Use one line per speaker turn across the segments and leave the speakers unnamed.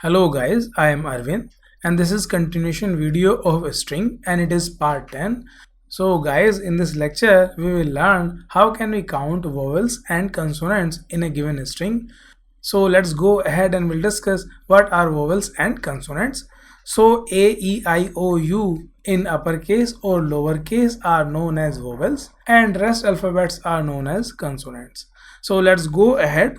Hello guys, I am Arvind and this is continuation video of a string and it is part 10. So guys, in this lecture we will learn how can we count vowels and consonants in a given string. So let's go ahead and we'll discuss what are vowels and consonants. So A, E, I, O, U in uppercase or lowercase are known as vowels and rest alphabets are known as consonants. So let's go ahead.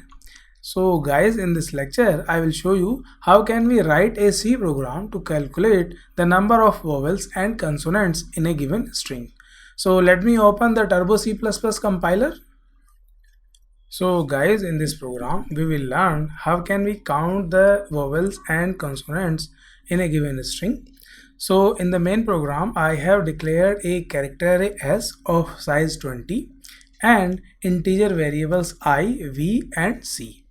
So guys, in this lecture I will show you how can we write a C program to calculate the number of vowels and consonants in a given string. So let me open the Turbo C++ compiler. So guys, in this program we will learn how can we count the vowels and consonants in a given string. So in the main program I have declared a character array S of size 20 and integer variables I, V and C.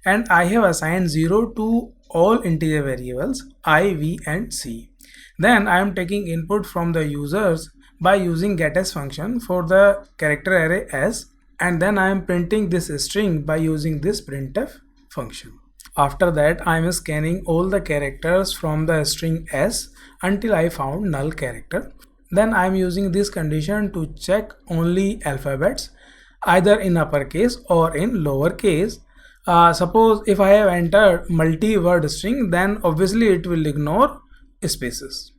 And I have assigned 0 to all integer variables I, V and C. Then I am taking input from the users by using getS function for the character array S, and then I am printing this string by using this printf function. After that I am scanning all the characters from the string S until I found null character. Then I am using this condition to check only alphabets either in uppercase or in lowercase. Suppose if I have entered multi-word string, then obviously it will ignore spaces.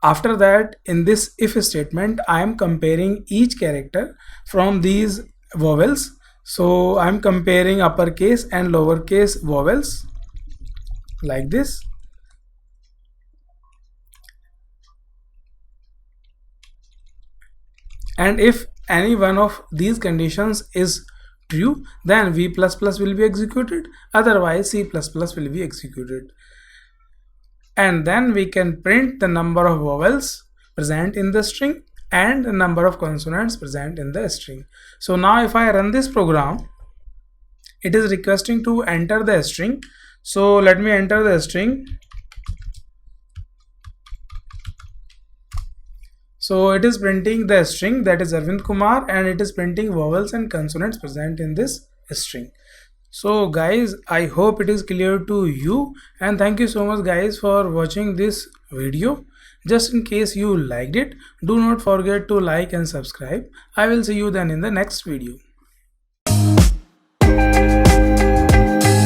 After that, in this if statement, I am comparing each character from these vowels. So I am comparing uppercase and lowercase vowels like this. And if any one of these conditions is true, then V++ will be executed, otherwise C++ will be executed. And then we can print the number of vowels present in the string and the number of consonants present in the string. So now if I run this program, it is requesting to enter the string. So let me enter the string. So it is printing the string, that is Arvind Kumar, and it is printing vowels and consonants present in this string. So guys, I hope it is clear to you, and thank you so much guys for watching this video. Just in case you liked it, do not forget to like and subscribe. I will see you then in the next video.